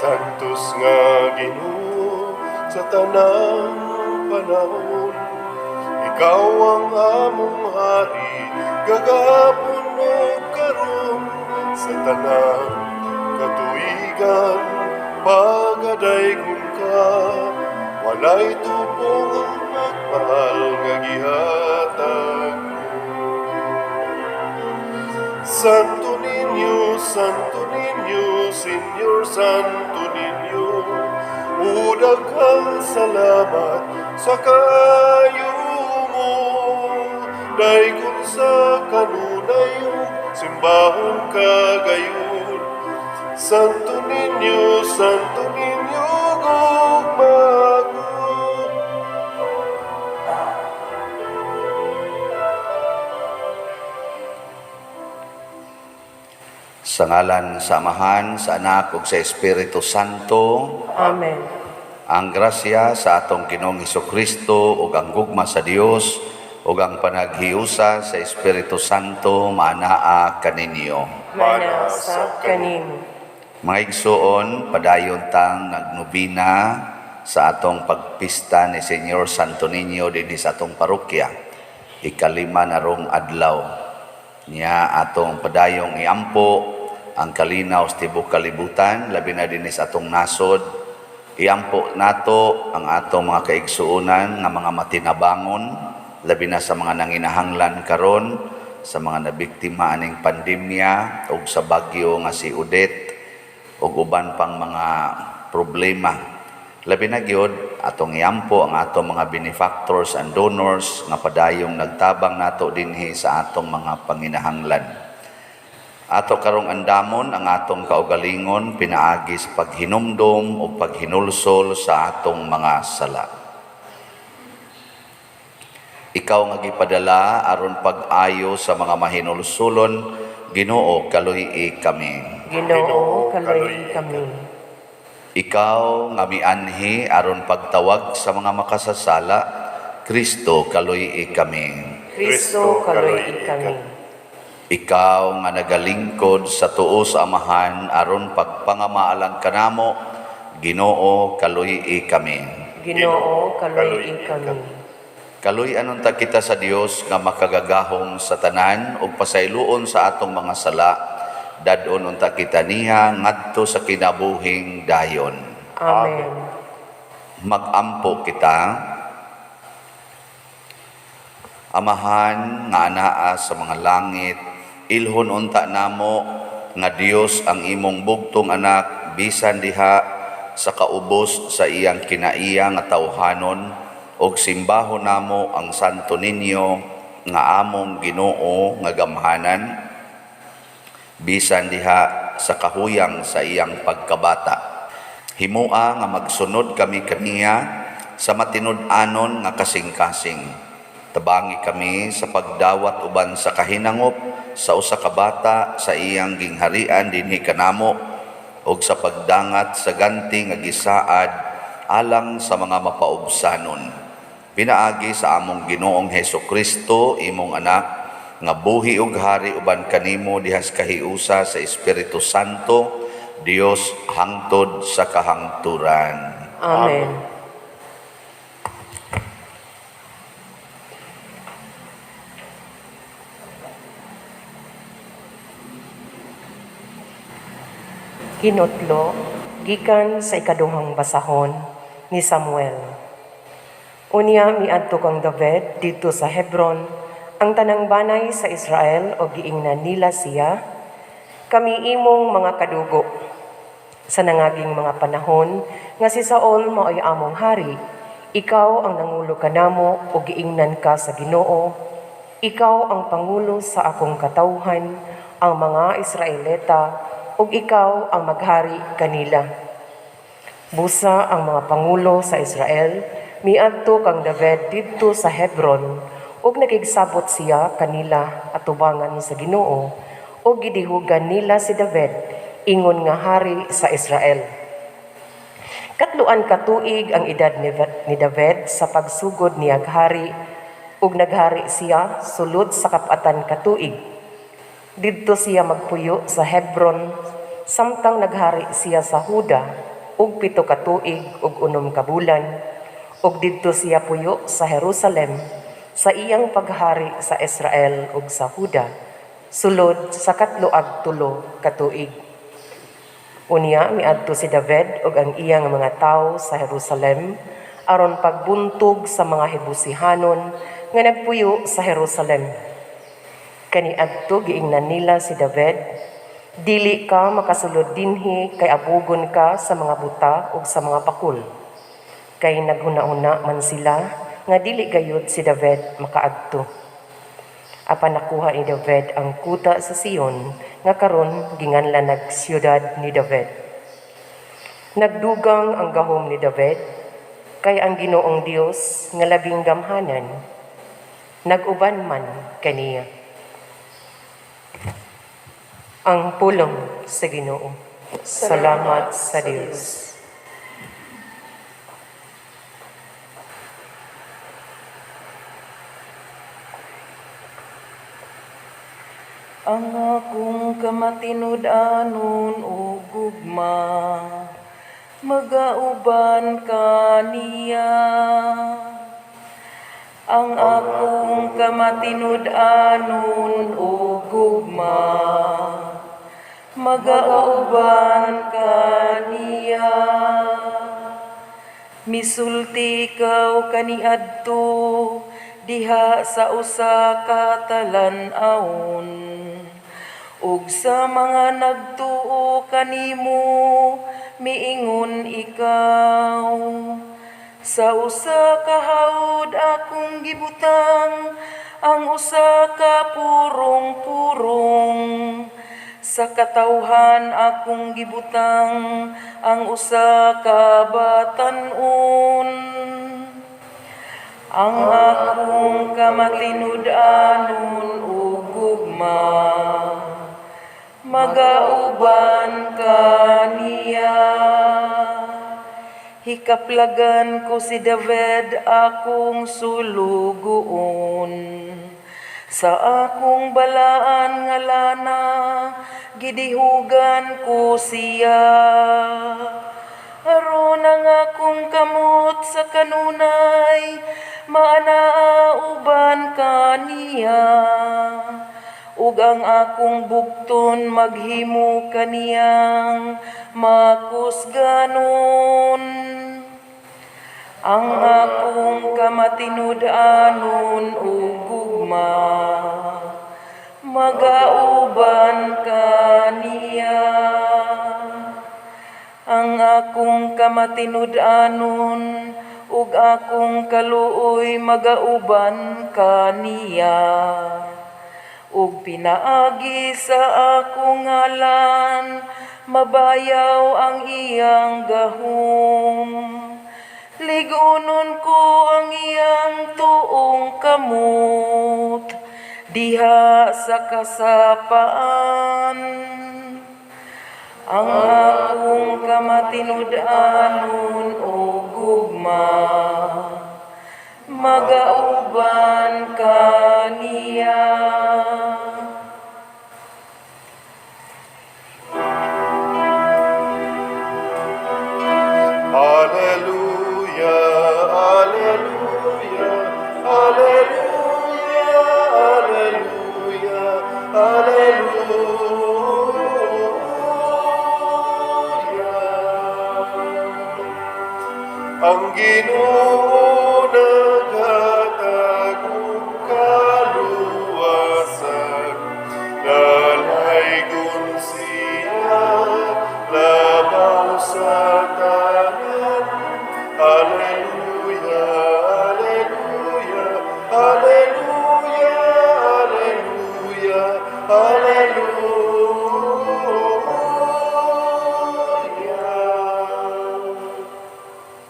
Santos nga Ginoo sa tanang panahon, ikaw ang among hari, gagapon o karon sa tanang katuigan, pagadaygon ka, walay tupong ang pagmahal nga gihatag mo. Santo Niño, Senyor Santo Niño, daghang salamat sa kayo mo. Dayon sa kanunay simbahan kagayon. Santo Niño, gugmago. Sa ngalan sa Amahan, sa Anak ug sa Espiritu Santo. Amen. Ang grasya sa atong Ginoong Hesukristo ug ang gugma sa Dios ug ang panaghiusa sa Espiritu Santo maanaa kaninyo. Mana sa kanimo. Mga igsoon, padayon tang nagnobina sa atong pagpista ni Senyor Santo Niño dinhi sa atong parokya. Ikalima na rong adlaw. Niya atong padayong iampo ang kalinaw sa tibuok kalibutan, labi na dinhi sa atong nasod. Iampo nato ang atong mga kaigsuonan nga mga matinabangon, labi na sa mga nanginahanglan karon, sa mga nabiktima aning pandemya ug sa bagyo nga si Odette ug uban pang mga problema. Labi na gyud atong iampo ang atong mga benefactors and donors nga padayong nagtabang nato dinhi sa atong mga panginahanglan. Ato karong andamon ang atong kaugalingon pinaagi sa paghinumdom o paghinulsol sa atong mga sala. Ikaw nga gipadala aron pag-ayo sa mga mahinulsulon, Ginoo kaluhi kami. Ginoo kaluhi kami. Ikaw nga mianhi aron pagtawag sa mga makasasala, Kristo kaluhi kami. Kristo kaluhi kami. Ikaw nga nagalingkod sa tuo sa Amahan aron pagpangamaalan kanamo, Ginoo kaluhi kami. Ginoo kaluhi kami. Kaluy anunta kita sa Dios nga makagagahom sa tanan ug pasayloon sa atong mga sala, dadon unta kita niya ngadto sa kinabuhing dayon. Amen. Magampo kita. Amahan nga anaa sa mga langit, ilhon unta namo nga Dios ang imong bugtong anak bisan diha sa kaubos sa iyang kinaiya nga tawhanon, og simbahon namo ang Santo Niño nga among Ginoo nga gamhanan bisan diha sa kahuyang sa iyang pagkabata. Himua nga magsunod kami kaniya sa matinud-anon nga kasing-kasing. Tabangi kami sa pagdawat uban sa kahinangop sa usa ka bata sa iyang gingharian dinhi kanamo og sa pagdangat sa ganti nga gisaad alang sa mga mapaubsanon. Pinaagi sa among Ginoong Hesukristo, imong anak, nga buhi ug hari uban kanimo dihas kahiusa sa Espiritu Santo, Dios hangtod sa kahangturan. Amen. Kinutlo, gikan sa ikaduhang basahon ni Samuel. Unya miadto kang David dito sa Hebron, ang tanang banay sa Israel o giingnan nila siya, kami imong mga kadugo. Sa nangaging mga panahon nga si Saul maoy among hari, ikaw ang nangulo kanamo o giingnan ka sa Ginoo, ikaw ang pangulo sa akong katawhan, ang mga Israelita, ug ikaw ang maghari kanila. Busa ang mga pangulo sa Israel, miadto kang David didto sa Hebron ug nakigsabot siya kanila atubangan sa Ginoo ug gidihugan nila si David ingon nga hari sa Israel. Katluan ka tuig ang edad ni David sa pagsugod niya hari ug naghari siya sulod sa kapatan ka tuig. Didto siya magpuyo sa Hebron samtang naghari siya sa Huda ug 7 ka tuig ug 6 ka bulan, ug didto siya puyo sa Jerusalem sa iyang paghari sa Israel ug sa Huda, sulod sa 3 ka tuig. Unya miadto si David ug ang iyang mga tawo sa Jerusalem aron pagbuntog sa mga Hebusihanon nga nagpuyo sa Jerusalem. Kaniadto giingnan nila si David, dili ka makasulod dinhi kay abugon ka sa mga buta ug sa mga pakul. Kay naghuna-una man sila nga dili gayud si David makaadto. Apan nakuha ni David ang kuta sa Sion nga karon ginganlan nag siyudad ni David. Nagdugang ang gahom ni David kay ang Ginoong Dios nga labing gamhanan naguban man kaniya. Ang pulong sa Ginoo. Salamat sa Dios. Ang akong kamatinud-anon o gugma, magauban ka niya. Ang akong kamatinud-anon o gugma, magauban ka niya. Misulti ikaw kaniadto, diha sa usa ka talan-awon. Ug sa mga nagtuo kanimo, miingon ikaw. Sa usa ka hawd akong gibutang, ang usa ka purong-purong. Sa katawhan akong gibutang, ang usa ka batan-on. Ang akong kamatinud-anon o gugma, magauban ka niya. Hikaplagan ko si David akong sulugoon. Sa akong balaan nga lana, gidihugan ko siya. Aron ang akong kamot sa kanunay, maanauban ka niya. Ug ang akong bukton maghimo kaniyang makusganon. Ang akong kamatinud-anon o gugma, magauban ka niya. Ang akong kamatinud-anon ug akong kaluoy magauban ka niya. Ug pinaagi sa akong ngalan, mabayaw ang iyang gahom. Ligunon ko ang iyang tuong kamot, diha sa kasapaan. Ang akong kamatinud-anon o gugma, magauban ka niya. Alleluia, alleluia, alleluia, alleluia, alleluia. Ang Ginoo naghatag og kaluwasan, nalaygon siya labaw sa tanan. Alleluia, alleluia, alleluia, alleluia, alleluia.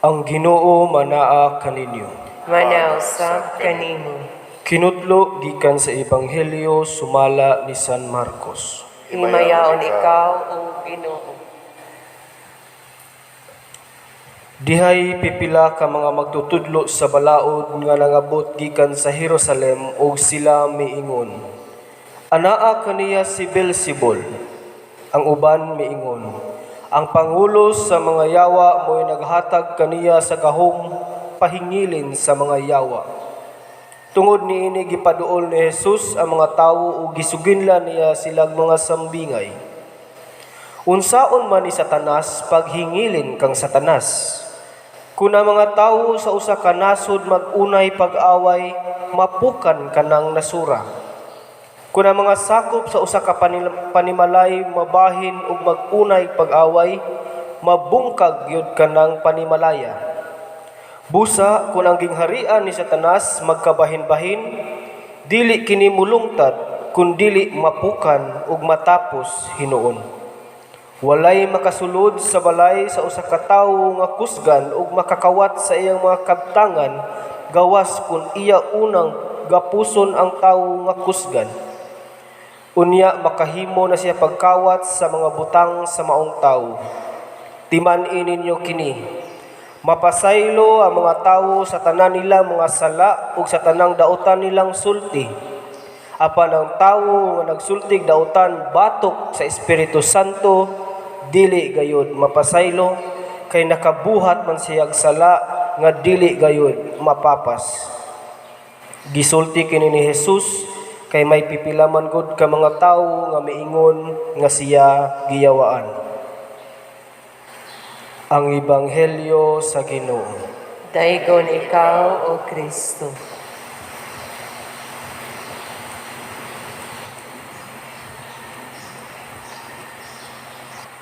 Ang Ginoo manaa kaninyo. Manausab kanimo. Kinutlo gikan sa Ebanghelyo sumala ni San Marcos. Himayaon ikaw o Ginoo. Dihay pipila ka mga magtutudlo sa balaod nga nangabot gikan sa Jerusalem ug sila miingon, anaa kaniya si Beelzebul. Ang uban miingon, Ang pangulo sa mga yawa mo'y naghatag kaniya sa gahom pahingilin sa mga yawa. Tungod niini gipaduol ni Jesus ang mga tawo ug gisuginlan niya silang mga sambingay. Unsaon man ni Satanas paghingilin kang Satanas. Kuna mga tawo sa usa ka nasod mag-unay pag-away, mapukan kanang nasura. Kuna mga sakop sa usa ka panimalay mabahin ug mag-unay pag-away, mabungkag yod kanang panimalaya. Busa kun ang gingharian ni Satanas magkabahin-bahin, dili kini mulungtad kun dili mapukan ug matapos hinuon. Walay makasulod sa balay sa usa ka tawo nga kusgan ug makakawat sa iyang mga kabtangan gawas kun iya unang gapuson ang tawo nga kusgan. Unya makahimo na siya pagkawat sa mga butang sa maong tawo. Timan-in ninyo kini. Mapasaylo ang mga tawo sa tanan nila mga sala ug sa tanang dautan nilang sulti. Apan ang tawo nga nagsultig dautan batok sa Espiritu Santo, dili gayud mapasaylo kay nakabuhat man siyag sala nga dili gayud mapapas. Gisulti kini ni Jesus kay may pipilaman gud ka mga tawo nga miingon nga siya giyawaan. Ang Ebanghelyo sa Ginoo. Daigon ikaw, O Kristo.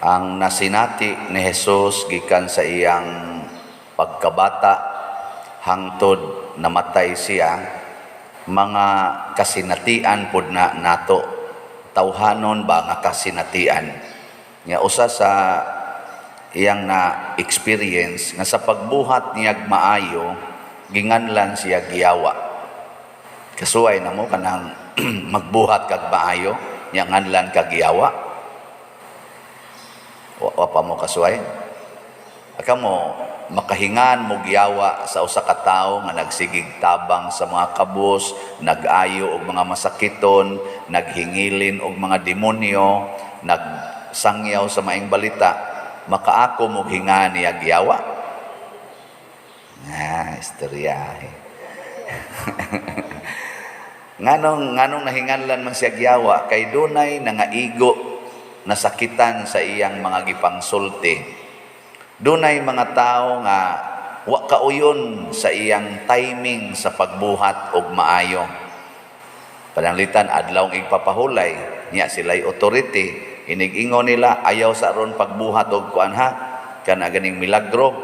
Ang nasinati ni Jesus gikan sa iyang pagkabata hangtod namatay siya, mga kasinatian pud na nato. Tawhanon ba nga kasinatian? Nga usa sa iyang na experience nga sa pagbuhat niyag maayo, ginganlan siya giyawa. Kasuway na mo kanang magbuhat kag maayo, nya nganlan kag giyawa. Wa pa mo kasuway? Aka mo makahingan mo giyawa sa usa ka tawo nga nagsigig tabang sa mga kabus, nag-ayo og mga masakiton, naghingilin og mga demonyo, nagsangyaw sa maing balita, makaako mo hingan niya giyawa. Istorya. nganong nahinganlan man siya giyawa kay dunay nangaigo nasakitan sa iyang mga gipangsulti. Dunay mga tao nga wa kauyon sa iyang timing sa pagbuhat og maayo. Pananglitan adlawng igpapahulay niya sila'y authority, inig-ingon nila ayaw sa aron pagbuhat og kuan ha kana ganing milagro.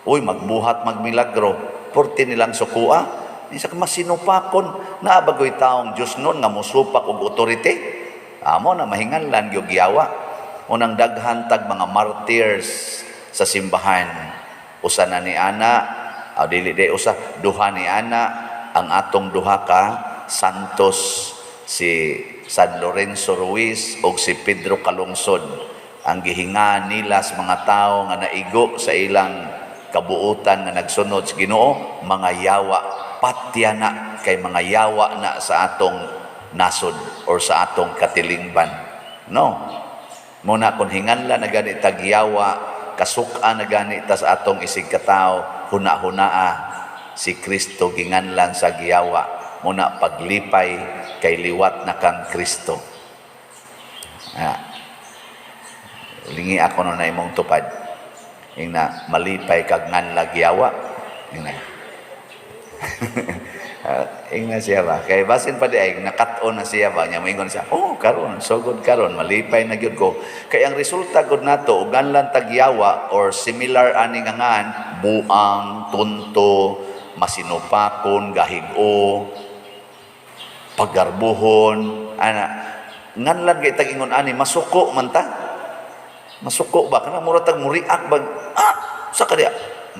Uy magbuhat magmilagro, porti nilang sukua. Isa ka masinupakon na bagoy taong Dios nun nga mosupak og authority. Amo na mahinganlan gyud giyawa. Unang daghan tag mga martyrs sa simbahan. Usa na ni ana, dili usa, duha ni ana ang atong duha ka santos, si San Lorenzo Ruiz ug si Pedro Calungsod. Ang gihingan nila sa mga tao nga naigo sa ilang kabuutan nga nagsunod sa Ginoo, mga yawa, patya na kay mga yawa na sa atong nasod or sa atong katilingban. No. Muna kung hinganla na gani tagyawa, kasuka na gani ta sa atong isig katao, huna-hunaa si Kristo ginganlan sa giyawa. Muna paglipay kay liwat na kang Kristo. Lingi ako na imong tupad. Yung na malipay kag nganla giyawa. Yung na. Ingna siya ba? Kaya basin pa di ay nakat-on na siya ba? Nya moingon siya, karon, so good karon, malipay na gyud ko. Kaya ang resulta gud nato ugan lang tagyawa or similar ani nga ngan, buang, tunto, masinupakon, gahig-o, paggarbuhon, ana. Nganlan kay tag ingon ani masuko man ta. Masuko ba kana mura tag muriak bag sa kadiya.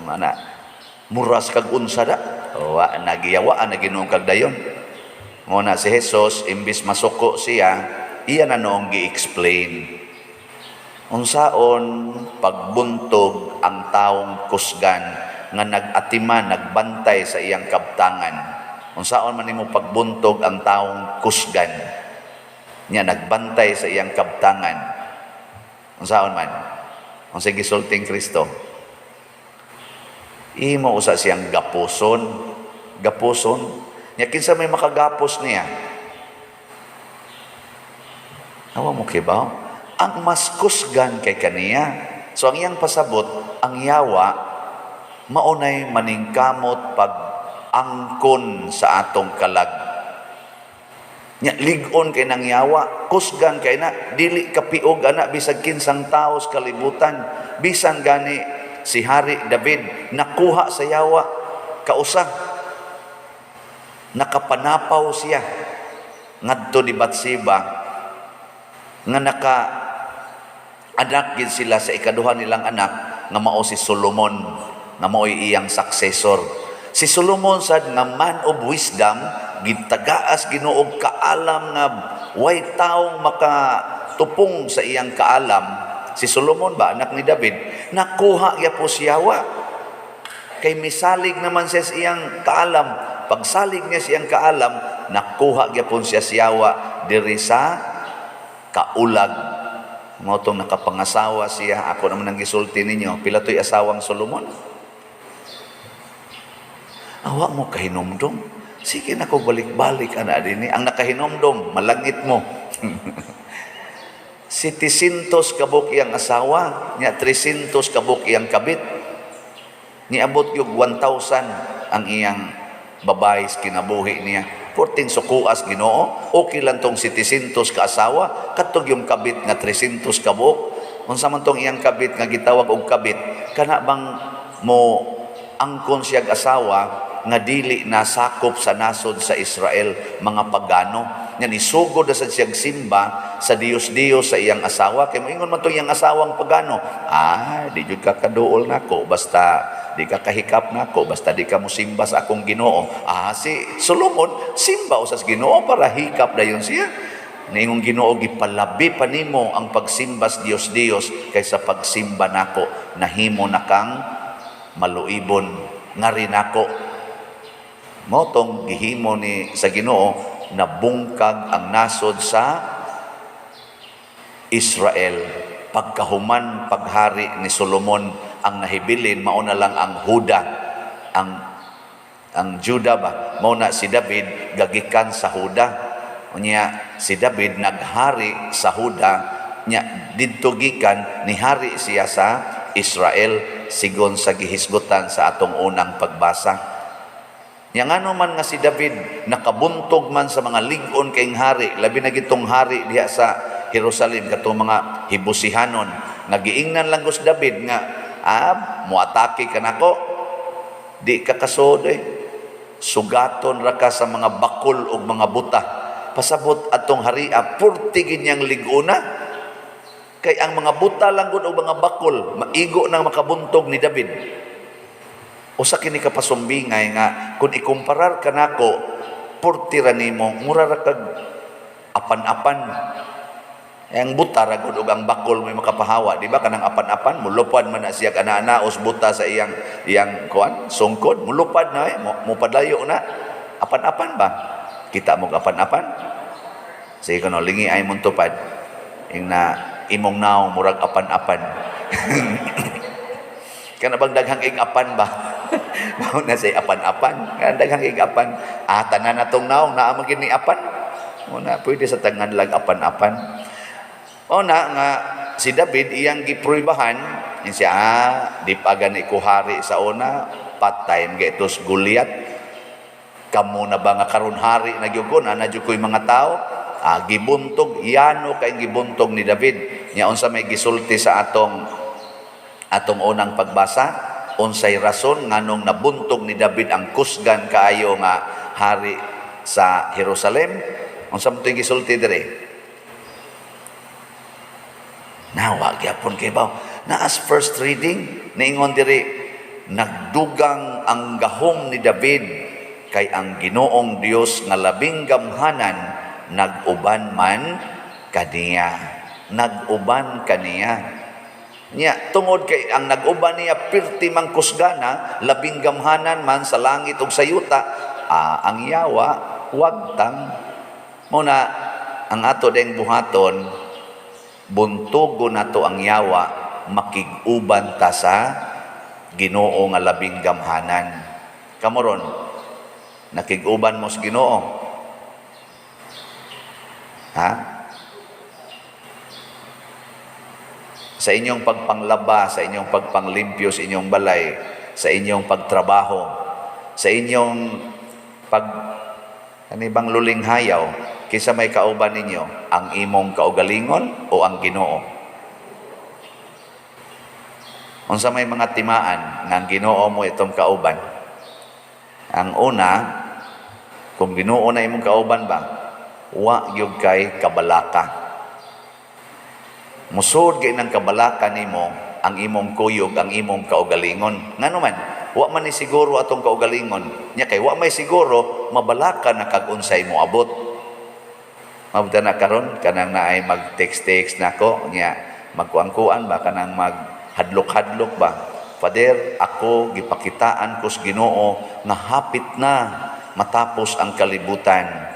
Mana muras kag unsa da. Wa nagiyawa na Ginoong kag dayon. Nguna si Jesus imbis masuko siya, iya na noong gi-explain. Unsaon pagbuntog ang taong kusgan nga nag-atiman, nagbantay sa iyang kabtangan. Unsaon man nimo pagbuntog ang taong kusgan nya nagbantay sa iyang kabtangan. Unsaon man? Ang sige sulting Kristo. Imo usa siyang gapuson. Gapuson. Nya kinsa may makagapos niya. Awa mo kibaw? Ang mas kusgan kay kaniya. So ang iyang pasabot, ang yawa, maunay maningkamot pag angkon sa atong kalag. Nya ligon kay nang yawa, kusgan kay na, dili kapiog ana bisag kinsang taos kalibutan. Bisan gani si Hari David nakuha sa yawa kausa. Nakapanapaw siya ngadto ni Batseba nga anak gid sila sa ikaduha nilang anak nga mao si Solomon nga mao'y iyang successor. Si Solomon sad nga man of wisdom, gitagaas Ginoo kaalam nga way taong makatupong sa iyang kaalam. Si Solomon ba anak ni David, nakuha ya po si Yawa. Kay misalig naman siya sa iyang kaalam. Pagsalig niya sa iyang kaalam, nakuha ya po siya si Yawa diri sa kaulag. Mao tong nakapangasawa siya. Ako naman ang gisulti ninyo. Pila to'y asawang Solomon? Awa mo kahinomdom. Sige na ko balik-balik ana dinhi. Ang nakahinomdom, malangit mo. 700 kabuk iyang asawa, nya 300 kabuk iyang kabit. Niabot yung 1,000 ang iyang babae kinabuhi niya. 14 sukuas Ginoo, okay lang tong 700 ka asawa, katog yung kabit nga 300 kabuk. Unsa man tong iyang kabit nga gitawag og kabit, kana bang mo angkon siyag asawa nga dili nasakop sa nasod sa Israel, mga pagano. Nya nisugod na sad siyag simba sa Dios-Dios sa iyang asawa. Kay moingon man tong iyang asawang pagano, di jud ka kaduol nako basta di ka kahikap nako basta di ka mosimba sa akong Ginoo. Si Solomon simba usas Ginoo para hikap dayon siya. Ningong Ginoo gipalabi pa nimo ang pagsimba sa Dios kaysa pagsimba nako. Nahimo na kang maluibon ngari nako. Motong gihimo ni sa Ginoo nabungkag ang nasod sa Israel. Pagkahuman paghari ni Solomon, ang nahibilin mao na lang ang Huda, ang Juda ba, mao na si David gagikan sa Huda. Unya si David naghari sa Huda, nya didto gikan ni hari siya sa Israel sigon sa gihisgutan sa atong unang pagbasa. Nya ngano man nga si David nakabuntog man sa mga lig-on kayong hari, labi na gitong hari diha sa Jerusalem katong mga Hibusihanon, nagiingnan lang gus David nga muatake ka nako, di ka kasod sugaton ra ka sa mga bakol o mga buta. Pasabot atong haria purtigin niyang liguna kay ang mga buta lang gud o mga bakol maigo nang makabuntog ni David. Usa kini ka pasumbingay nga kung ikumparar ka nako, purti ra nimo mura ra kag apan-apan. Ang buta ra gud og ang bakol may makapahawa, di ba? Kanang apan-apan mulupad man na siya kana-anaos buta sa iyang kuan sungkod, mulupad na mo padayo na. Apan-apan ba? Kita mo apan-apan. Sige kuno lingi ay mong tupad. Ing na imong naw murag apan-apan. Kana bang daghang ig-apan ba? Mao na say apan-apan. Kana daghang ig-apan. Tanan natong naw naa man kini apan. Muna pwede sa tangan lang apan-apan. Nga si David iyang gipruibahan siya di pa gani ko hari sa una patay mga Goliath. Kamo na ba nga karon hari na gyud ko na jud koy mga tao gibuntog yano kay gibuntog ni David. Nya unsa may gisulti sa atong unang pagbasa, unsay rason nganong nabuntog ni David ang kusgan kaayo nga hari sa Jerusalem? Unsa man toy gisulti dire? Nawa gyapon kay baw na as first reading niingon diri nagdugang ang gahom ni David kay ang Ginoong Dios nga labing gamhanan nag-uban man kaniya. Nag-uban kaniya. Nya tungod kay ang nag-uban niya pirti mang kusgana, labing gamhanan man sa langit ug sa yuta, ang yawa wagtang. Muna ang ato ding buhaton buntugo nato ang yawa makig-uban ta sa Ginoo nga labing gamhanan. Kamoron, nakig-uban mo sa Ginoo? Ha? Sa inyong pagpanglaba, sa inyong pagpanglimpyo, sa inyong balay, sa inyong pagtrabaho, sa inyong kanibang lulinghayaw, kisa may kauban ninyo, ang imong kaugalingon o ang Ginoo? Unsa may mga timaan nga ang Ginoo mo itong kauban? Ang una, kung Ginoo na imong kauban ba, wa gyud kay kabalaka. Musod kay nang kabalaka nimo ang imong kuyog, ang imong kaugalingon. Ngano man, wa man ni siguro atong kaugalingon. Nya kay wa may siguro mabalaka na kag unsay mo abot. Mabuta na karon kanang naay mag-text nako nya magkuan-kuan ba kanang maghadlok-hadlok ba. Father, ako gipakitaan ko sa Ginoo nga hapit na matapos ang kalibutan.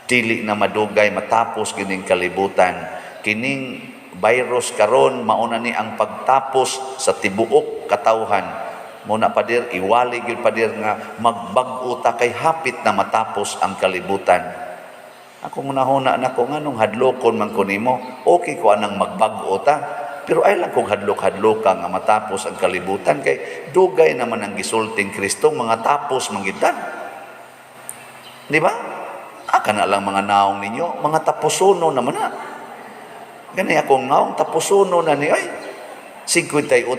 Dili na madugay matapos kining kalibutan. Kining virus karon mauna ni ang pagtapos sa tibuok katawhan. Muna pader iwali gyud pader nga magbag-o ta kay hapit na matapos ang kalibutan. Ako munahuna nako nganong hadlokon man ko nimo, okay ko anang magbag-o ta. Pero ay lang kung hadlok-hadloka nga matapos ang kalibutan kay dugay naman ang gisulting Kristo mga tapos mangitan. Di ba? Aka na lang mga naong ninyo, mga tapusuno naman na. Gani akong naong tapusuno na ni ay 58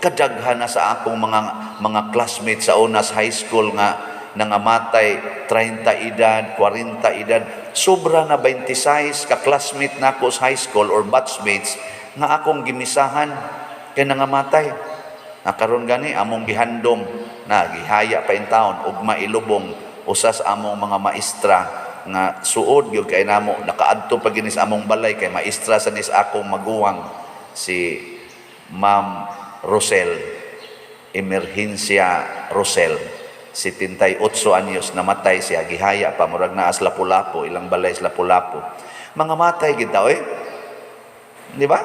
kadaghan na sa akong mga classmates sa unas high school nga nangamatay 30 edad, 40 edad, sobra na 26 ka classmate nako sa high school or batchmates nga akong gimisahan kay nangamatay. Karon gani among gihandom na gihaya pa in taon ug mailubong usas among mga maestra nga suod gyud kay namo nakaadto pa gini sa among balay kay maestra sa nis akong maguwang si Ma'am Rosel Emerhencia Rosel 78 anyos namatay siya gihaya pa murag naa sa Lapu-Lapu ilang balay sa Lapu-Lapu mga matay gid daw di ba?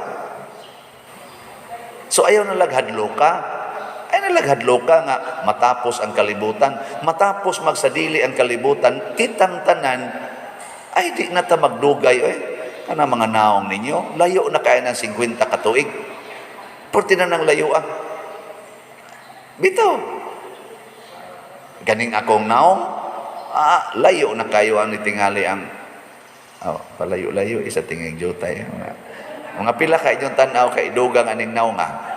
So ayaw na laghadloka. Ay nalaghadloka nga matapos ang kalibutan, matapos magsadili ang kalibutan, kitang tanan ay di na ta magdugay kana mga naong ninyo, layo na kaya ng 50 katuig. Porti na nang layo Bitaw. Ganing akong naong, layo na kayo ang nitingali ang palayo-layo isa tinging jutay. Mga pila kay yung tanaw kay dugang aning naw nga.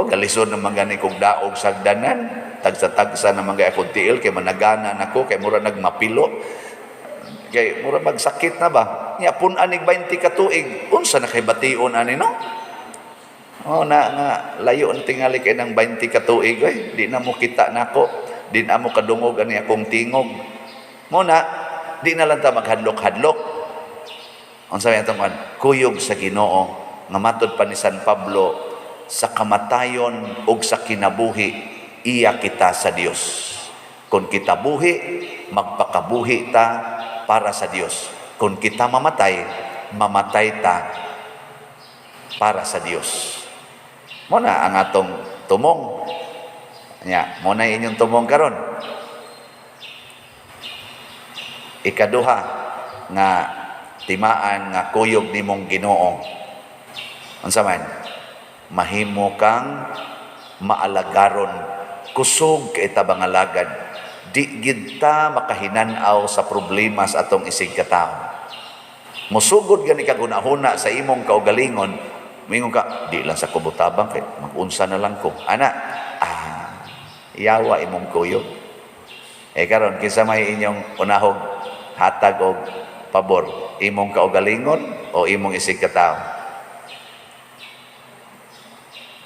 Galisod naman gani kong daog sagdanan, tagsa-tagsa naman kay akong tiil, kay managanan ako, kay mura nagmapilo, kay mura magsakit na ba? Nya pun anig 20 katuig, unsa na kay bation ani no? Na layo ang tingali kay ng 20 katuig, di na mo kita nako, di na mo kadungog ani akong tingog. Muna, di na lang ta maghadlok-hadlok. Unsa may atong kuyog sa Ginoo nga matud pa ni San Pablo sa kamatayon ug sa kinabuhi iya kita sa Dios. Kung kita buhi, magpakabuhi ta para sa Dios. Kung kita mamatay ta para sa Dios. Muna ang atong tumong. Nya, mo na inyong tumong karon. Ikaduha nga timaan nga kuyog nimong Ginoo. Unsa man? Mahimo kang maalagaron, kusog kay ta bangalagad. Di gid ta makahinanaw sa problema sa atong isig katawo. Musugod gani ka gunahuna sa imong kaugalingon, mingon ka di lang sa kubutabang kay mag-unsa na lang ko. Ana, yawa imong kuyog. Karon kinsa may inyong unahog hatag og pabor, imong kaugalingon o imong isig katawo?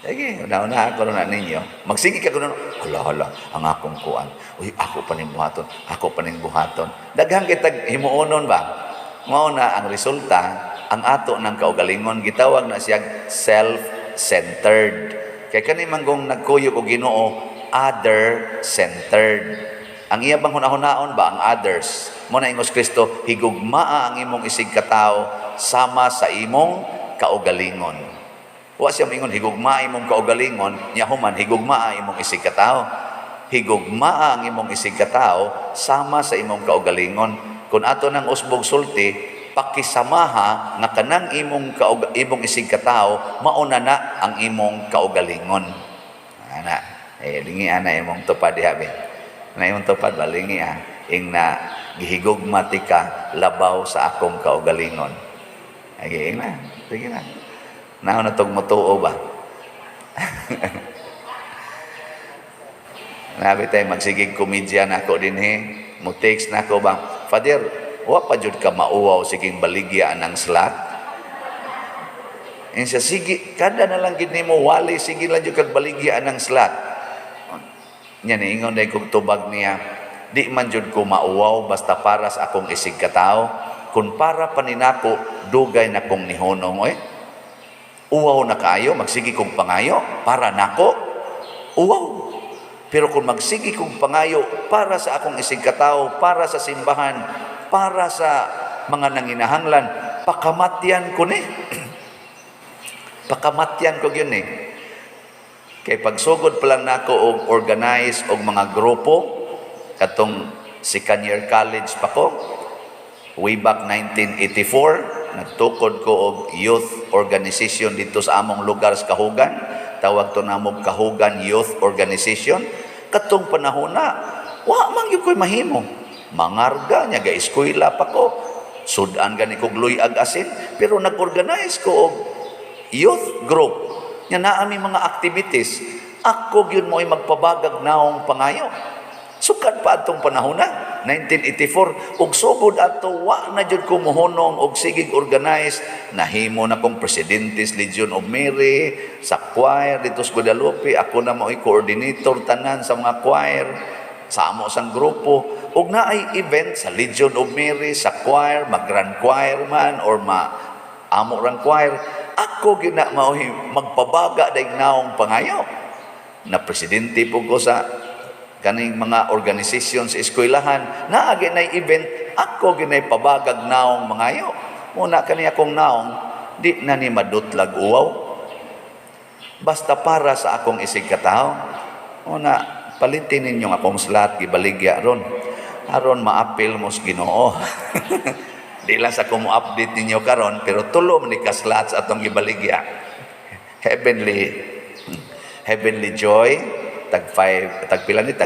Sige, una-una ako na ninyo. Magsige ka gano'n, hala, ang akong kuan. Uy, ako paning buhaton. Daghang kitag himuonon ba? Mauna ang resulta, ang ato ng kaugalingon, gitawag na siya self-centered. Kaya kanimang kung nagkuyog o Ginoo, other-centered. Ang iya bang hunahunaon ba? Ang others. Muna ingos Kristo, higugmaa ang imong isig katao sama sa imong kaugalingon. Wa siya mingon higugma imong kaugalingon, nya human higugma imong isig ka tawo. Higugma ang imong isig ka tawo sama sa imong kaugalingon. Kung ato nang usbog sulti, pakisamaha nga kanang imong isig ka tawo mauna na ang imong kaugalingon. Ana, lingi ana imong tupad diha be. Na imong tupad ba lingi ing na gihigugma tika labaw sa akong kaugalingon. Ay na, sige na. Naon na tong mutuo ba? Nabi tayo magsigig komedya na ako din mo text na ako ba? Father, wa pa jud ka mauwaw siging baligya ng slat. And siya, sige, kada na lang gid nimo wali, sige lang jud kag baligya ng slat. Nya niingon day kog tubag niya, di man jud ko mauwaw basta para sa akong isig ka tawo. Kung para paninako, dugay na kong nihonong uwaw na kayo, magsigi kong pangayo para nako, uwaw. Pero kung magsigi kong pangayo para sa akong isig katao, para sa simbahan, para sa mga nanginahanglan, pakamatyan ko ni. Pakamatyan ko yun Kay pagsugod pa lang nako og organize og mga grupo, katong second year college pa ko, way back 1984, nagtukod ko og youth organization dito sa among lugar sa Kahugan. Tawag to namog Kahugan Youth Organization. Katong panahon na, wa man gyud koy mahimo. Mangarga nya ga eskwela pa ko. Sudan gani kog luyag asin, pero nag-organize ko og youth group. Nya naa mi mga activities. Ako gyud mo'y magpabagag naong pangayo. Sukad pa atong panahon na 1984 ug sugod ato wa na jud ko mohonong og sigig organize, nahimo na kong Presidentes Legion of Mary sa choir dito sa Guadalupe. Ako na mo'y coordinator tanan sa mga choir sa amo sang grupo, ug naay event sa Legion of Mary sa choir, mag grand choir man or amo rang choir, ako gina mao'y magpabaga daig naong pangayo. Na presidente po ko sa kaning mga organisasyon sa eskwelahan, naagi na event, ako ginay pabagag naong mangayo. Muna kani akong naong, di na ni madutlag uwaw. Basta para sa akong isig katao. Muna, palitin ninyong akong slat, gibaligya ron. Aron maapil mo sa Ginoo. Di lang sa kung update ninyo karon, pero tulo man ni kaslat sa atong gibaligya. Heavenly Joy, tag 300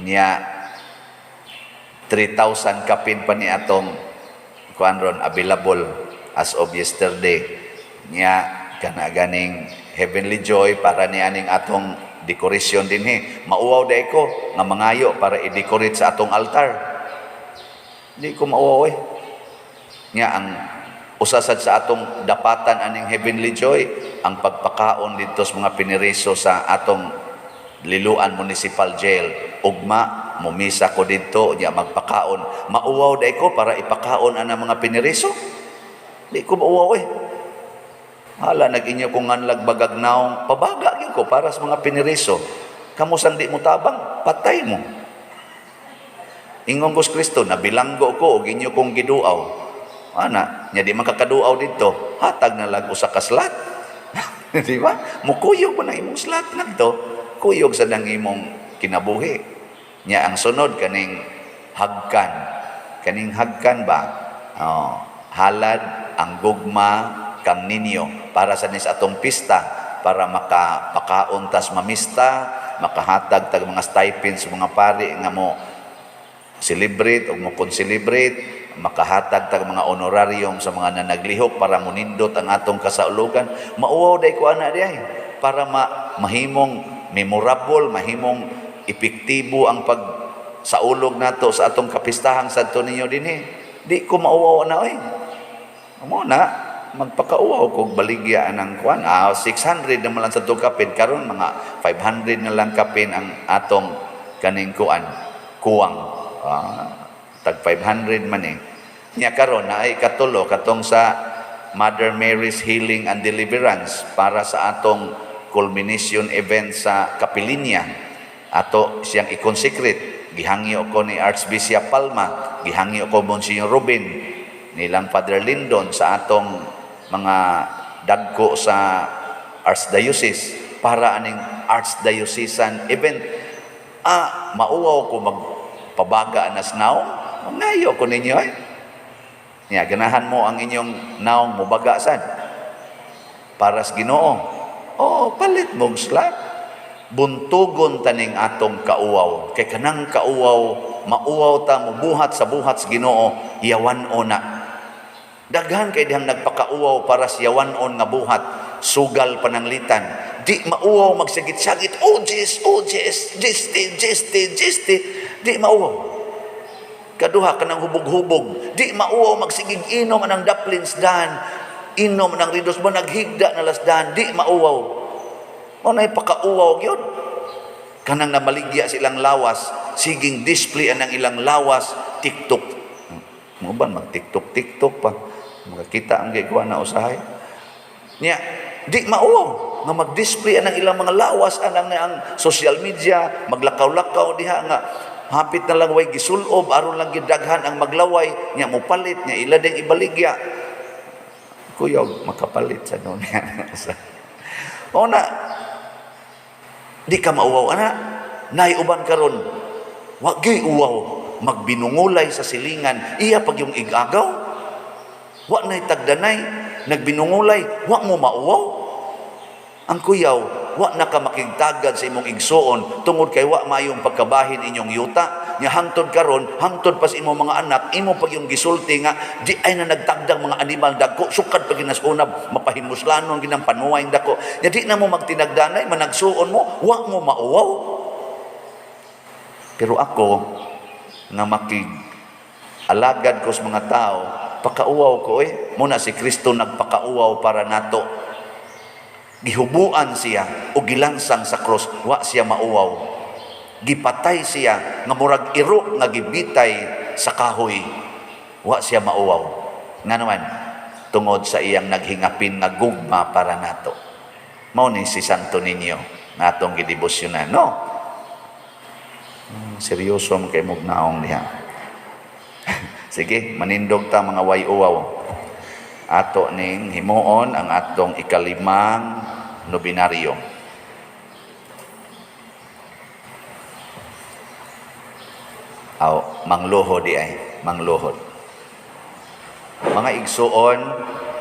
niya 3,000 kapin pa ni atong kuan ron available as of yesterday niya kana ganing Heavenly Joy para ni aning atong decoration din mauwaw day ko nga mangayo para i-decorate sa atong altar. Di ko mauwaw niya ang usasad sa atong dapatan aning Heavenly Joy ang pagpakaon dito sa mga piniriso sa atong Liluan Municipal Jail. Ugma, mumisa ko dito, niya magpakaon. Mauwaw day ko para ipakaon ang mga piniriso. Di ko mauwaw Hala, nag-inyo kong nganlag bagagnaw, pabaga yun ko para sa mga piniriso. Kamusang di mo tabang, patay mo. Ingong Gus Kristo, nabilanggo ko, og inyo kong giduaw. Ana, nya di makakaduaw dito, hatag na lang usa ka slat. Di ba? Mukuyog mo na imong slat nagto, kuyog sa nang imong kinabuhi. Nya ang sunod kaning hagkan. Kaning hagkan ba? Halad ang gugma kang ninyo para sa nis atong pista, para makapakaon tas mamista, makahatag tag mga stipends mga pari nga mo celebrate o mo kon-celebrate, makahatag tag mga honorarium sa mga nanaglihok para munindot ang atong kasaulugan. Mauwaw day ko ana diay para mahimong memorable, mahimong epektibo ang pagsaulog nato sa atong kapistahang Santo Niño dinhi. Di ko mauwaw na amo na magpakauwaw kog baligya anang kuan 600 na lang sa atong kapin, karon mga 500 na lang kapin ang atong kaning kuan kuwang tag 500 man nya karon na ay katulo katong sa Mother Mary's Healing and Deliverance para sa atong culmination event sa Capilinia. Ato siyang i-consecrate, gihangyo ko ni Archbishop Palma, gihangyo ko Monsignor Ruben, nilang Father Lindon sa atong mga dagko sa archdiocese para aning archdiocesan event. Mauwaw ko magpabaga na sa naong. Ngayo ko ninyo ay. Ganahan mo ang inyong naong mubaga sad para sa Ginoo. Palit mong slot. Buntugon taning atong kauwaw. Kay kanang kauwaw, mauwaw ta mubuhat sa buhat sa Ginoo, yawan-on na. Daghan kay dihang nagpakauwaw para sa yawan-on nga buhat, sugal pananglitan. Di mauwaw magsagit-sagit, jisti. Di mauwaw. Kaduha kanang hubog-hubog. Di mauwaw magsigig inom anang daplins dan. Inom anang ridos mo naghigda na lasdan. Di mauwaw. Na'y pakauwaw yun. Kanang namaligya silang lawas, siging display anang ilang lawas, TikTok. Mo ba mag-TikTok pa? Magkita ang gagawa na usahay. Di mauwaw nga mag-display anang ilang mga lawas anang ang social media, maglakaw-lakaw diha nga hapit na lang way gisulob aron lang gidaghan ang maglaway nya mo palit nya ila ding ibaligya. Kuya makapalit sa noon. Di ka mauwaw ana. Naiuban karon. Wa gyud uwaw magbinungulay sa silingan iya pag yung igagaw. Wa nay tagdanay nagbinungulay, wa mo mauwaw. Ang kuyaw, wa na ka makigtagad sa imong igsuon tungod kay wa mayong pagkabahin inyong yuta. Nya hangtod karon, hangtod pa sa imong mga anak, imo pag yung gisulti nga di ay na nagtagdang mga animal dagko, sukad pag ginasunab, mapahimuslanon ginang panuwayng dako. Nya di na mo magtinagdanay, managsuon mo, wa mo mauwaw. Pero ako nga alagad ko sa mga tao, pakauwaw ko muna si Kristo nagpakauwaw para nato. Gihubuan siya o gilansang sa cross, wa siya mauwaw. Gipatay siya nga murag iro nga gibitay sa kahoy, wa siya mauwaw. Nga naman tungod sa iyang naghingapin nga gugma para nato. Mao ni si Santo Niño natong gidebosyonan, no? Seryoso mo kay mugnaong niya. Sige, manindog ta mga way uwaw. Ato ning himuon ang atong ikalimang nobinaryo. Mangluhod mangluhod. Mga igsuon,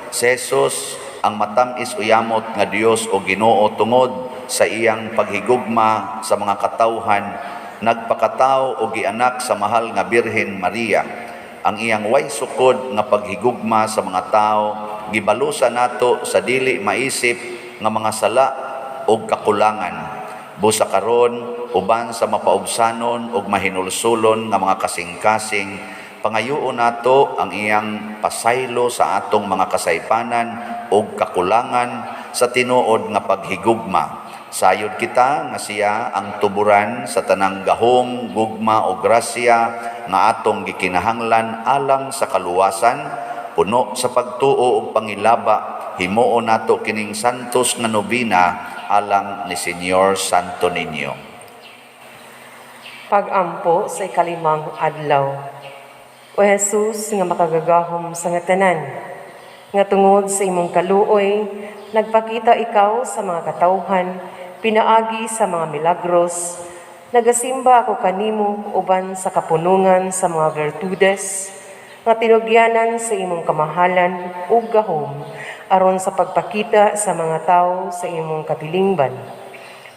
si Jesus ang matamis uyamot nga Dios o Ginoo tungod sa iyang paghigugma sa mga katawhan, nagpakatao o gianak sa mahal nga Birhen Maria. Ang iyang way sukod nga paghigugma sa mga tao, gibalusa nato sa dili maisip nga mga sala o kakulangan. Busa karon, uban sa mapaubsanon o mahinulsulon nga mga kasing-kasing, pangayuon nato ang iyang pasaylo sa atong mga kasaypanan o kakulangan sa tinuod nga paghigugma. Sayod kita nga siya ang tuburan sa tanang gahom, gugma o grasya nga atong gikinahanglan alang sa kaluwasan, puno sa pagtuo ug pangilaba, himuon nato kining santos nga nobina alang ni Señor Santo Niño. Pagampo sa ikalimang adlaw. O Jesus nga makagagahom sa nga tanan, nga tungod sa imong kaluoy, nagpakita ikaw sa mga katawhan, pinaagi sa mga milagros, nagasimba ako kanimo uban sa kapunungan sa mga virtudes, nga tinugyanan sa imong kamahalan ug gahom, aron sa pagpakita sa mga tao sa imong katilingban.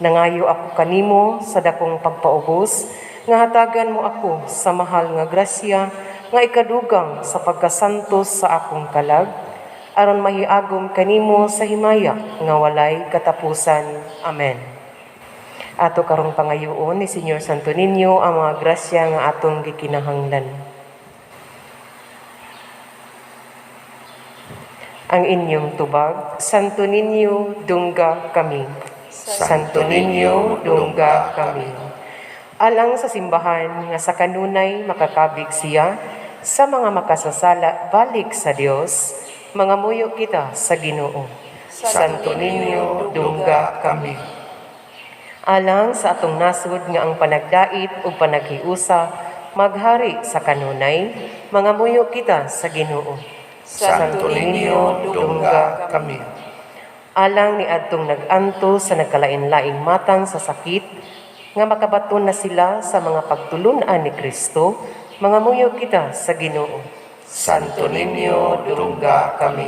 Nangayo ako kanimo sa dakong pagpaubos, nga hatagan mo ako sa mahal nga grasya, nga ikadugang sa pagkasantos sa akong kalag, aron mahiagom kanimo sa himaya nga walay katapusan. Amen. Ato karong pangayoon ni Señor Santo Niño ang mga grasya nga atong gikinahanglan. Ang inyong tubag, Santo Niño, dungga kami. Santo Niño, dungga kami. Alang sa simbahan nga sa kanunay makakabig siya sa mga makasasala balik sa Dios, mga muyo kita sa Ginoo. Santo Niño, dungga kami. Alang sa atong nasud nga ang panagdait o panaghiusa, maghari sa kanunay, mga muyo kita sa Ginoo. Santo Niño, dungga kami. Alang ni adtong nag-anto sa nagkalain-laing matang sa sakit, nga makabaton na sila sa mga pagtulunan ni Kristo, mga muyo kita sa Ginoo. Santo Niño, dungga kami.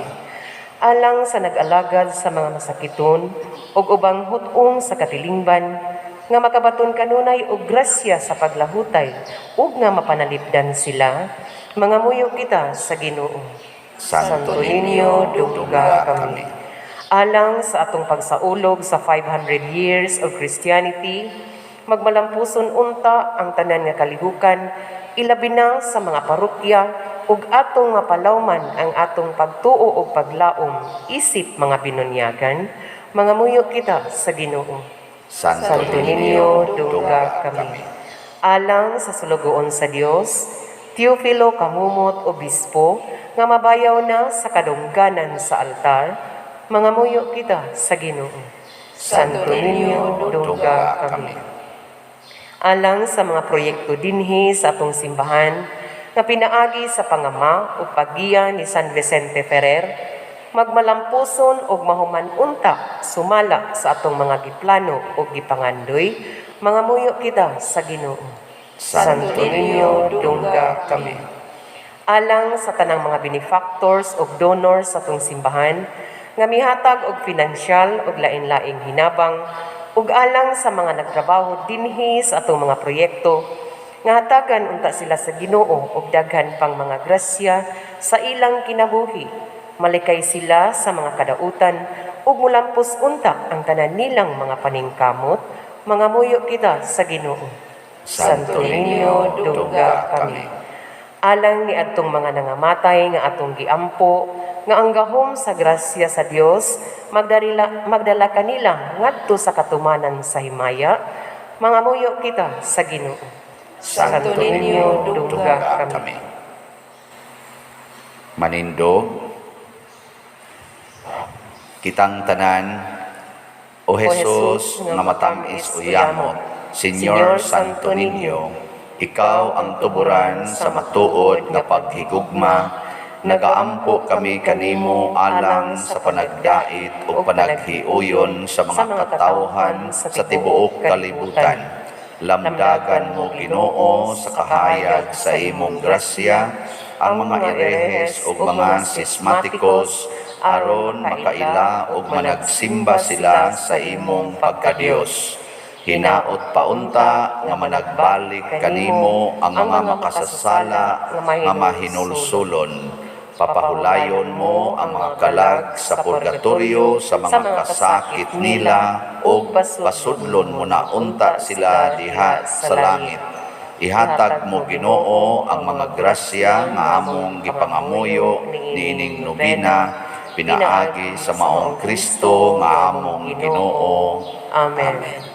Alang sa nag-alagad sa mga masakiton, ug ubang hutong sa katilingban, nga makabaton kanunay og grasya sa paglahutay, ug nga mapanalipdan sila, mga muyo kita sa Ginoo. Santo Niño, dungga kami. Alang sa atong pagsaulog sa 500 years of Christianity, magmalampuson unta ang tanan nga kalihukan, ilabi na sa mga parokya, ug atong mapalawman ang atong pagtuo ug paglaom, isip mga binunyagan, mga muyo kita sa Ginoo. Santo Niño, dungga kami. Alang sa sulugoon sa Dios, Teofilo Kamumot Obispo, nga mabayaw na sa kadungganan sa altar, mga muyo kita sa Ginoo. Santo Niño, dungga kami. Alang sa mga proyekto dinhi sa atong simbahan, nga pinaagi sa pangama o paggiya ni San Vicente Ferrer, magmalampuson og mahuman unta sumala sa atong mga giplano o gipangandoy, mga muyo kita sa Ginoo. Santo Niño, dungga kami. Alang sa tanang mga benefactors o donors sa atong simbahan, nga mihatag og pinansyal og lain-laing hinabang, ug alang sa mga nagtrabaho dinhi sa atong mga proyekto, nga hatagan unta sila sa Ginoo og daghan pang mga grasya sa ilang kinabuhi. Malikay sila sa mga kadautan ug mulampos unta ang tanan nilang mga paningkamot, mga muyo kita sa Ginoo. Santo Niño, dungga kami. Alang ni adtong mga nangamatay nga atong giampo, nga ang gahom sa grasya sa Dios magdala kanila ngadto sa katumanan sa himaya, mga muyo kita sa Ginoo. Santo Niño, dungga kami. Manindo, kitang tanan, O Jesus, nga matamis uyamot, Señor Santo Niño, ikaw ang tuburan sa matuod nga paghigugma, nagaampo kami kanimo alang sa panagdait o panaghiuyon sa mga katawhan sa tibuok kalibutan. Lamdagan mo, Ginoo, sa kahayag sa imong grasya ang mga erehes o mga sismatikos aron makaila o managsimba sila sa imong pagkadiyos. Hinaot paunta nga managbalik kanimo ang mga makasasala nga mahinulsulon. Papahulayon mo ang mga kalag sa purgatorio sa mga kasakit nila o pasudlon mo na unta sila diha sa langit. Ihatag mo, Ginoo, ang mga grasya nga among gipangamuyo niining nobina, pinaagi sa maong Kristo nga among Ginoo. Amen.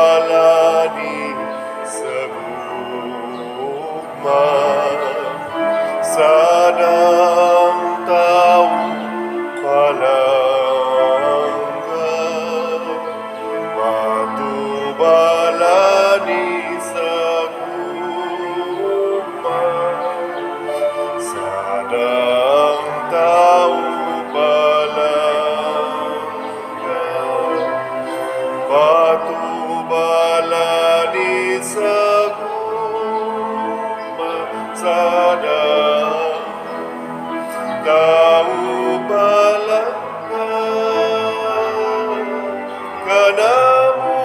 Patubalani sa gugma, sanang tao palangga. Patubalani sa gugma, sanang tao palangga. Patubalani sa gugma, sanang tao palangga. Kanamu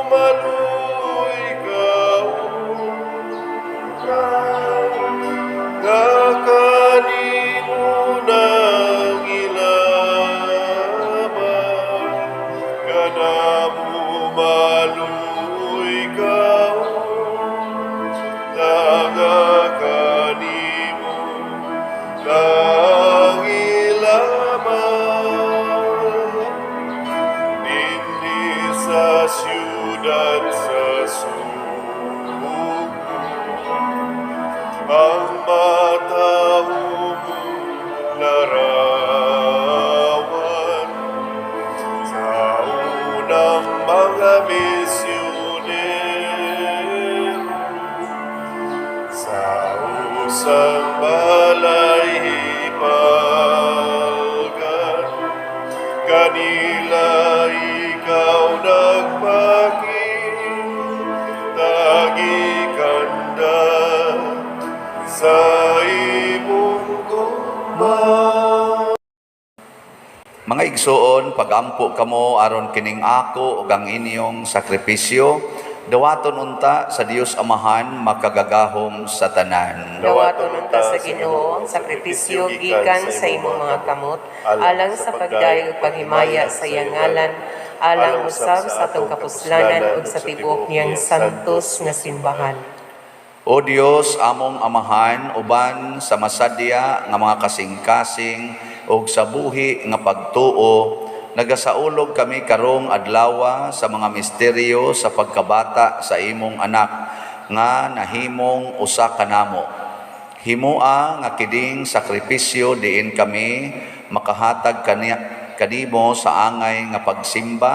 maluy kakanimo nang ilaban. Kanamu maluy daga kanimo nang ang matahong larawan sa unang mga misyonero sa usang balay hipagan. Kanila ikaw nagpakita, gikanda sa imong gugma. Mga igsoon, pagampo kamo aron kining ako ug ang inyong sakripisyo, dawaton unta sa Dios Amahan makagagahom sa tanan. Dawaton unta sa Ginoo ang sakripisyo gikan sa imong mga kamot, alang sa pagdayeg ug paghimaya sa iyang ngalan, alang usab sa atong kapuslanan ug sa tibuok niyang santos nga simbahan. O Dios, among Amahan, uban sa masadya nga mga kasing-kasing ug sa buhi nga pagtuo, nagasaulog kami karong adlaw sa mga misteryo sa pagkabata sa imong anak nga nahimong usa kanamo. Himua nga kiding sakripisyo diin kami makahatag kanimo sa angay nga pagsimba,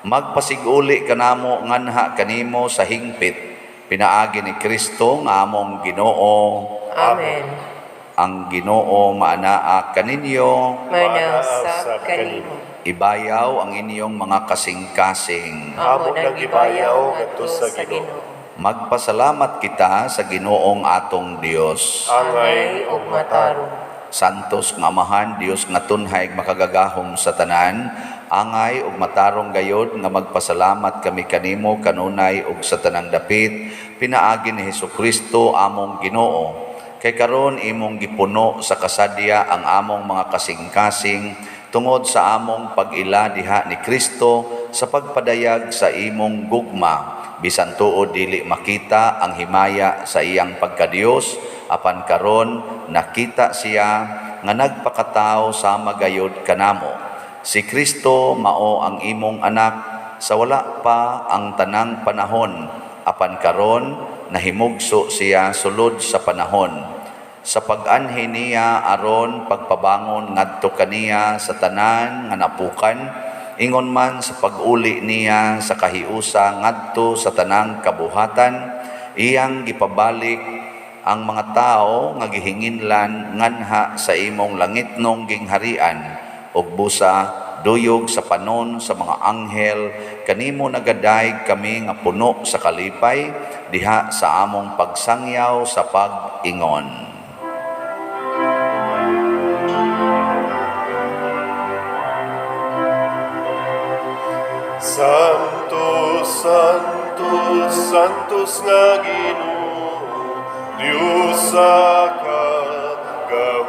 magpasiguli kanamo nganha kanimo sa hingpit. Pinaagi ni Kristo nga among Ginoo. Amen. Ang Ginoo maanaa kaninyo, Manasa kanimo. ibayaw ang inyong mga kasing-kasing. Amo nang ibayaw ngadto sa Ginoo. Magpasalamat kita sa Ginoong atong Dios. Angay ug matarong. Santos nga Amahan, Dios nga tunhay makagagahom sa tanan, angay ug matarong gayod nga magpasalamat kami kanimo kanunay ug sa tanang dapit, pinaagi ni Hesukristo among Ginoo. Kay karon imong gipuno sa kasadya ang among mga kasing-kasing tungod sa among pag-ila diha ni Kristo sa pagpadayag sa imong gugma. Bisan tuod dili makita ang himaya sa iyang pagkadiyos, apan karon nakita siya nga nagpakatao sa magayod kanamo. Si Kristo mao ang imong anak sa wala pa ang tanang panahon, apan karon nahimugso siya sulod sa panahon. Sa pag-anhi niya aron pagpabangon ngadto kaniya sa tanan nga napukan, ingon man sa pag-uli niya sa kahiusa ngadto sa tanang kabuhatan, iyang gipabalik ang mga tao nga gihinginlan nganha sa imong langitnong gingharian ug busa duyog sa panon sa mga anghel, kanimo nagadayeg kami nga puno sa kalipay diha sa among pagsangyaw sa pag-ingon. Santos, Santos, Santos nga Ginoo, Dios sa kagahuman.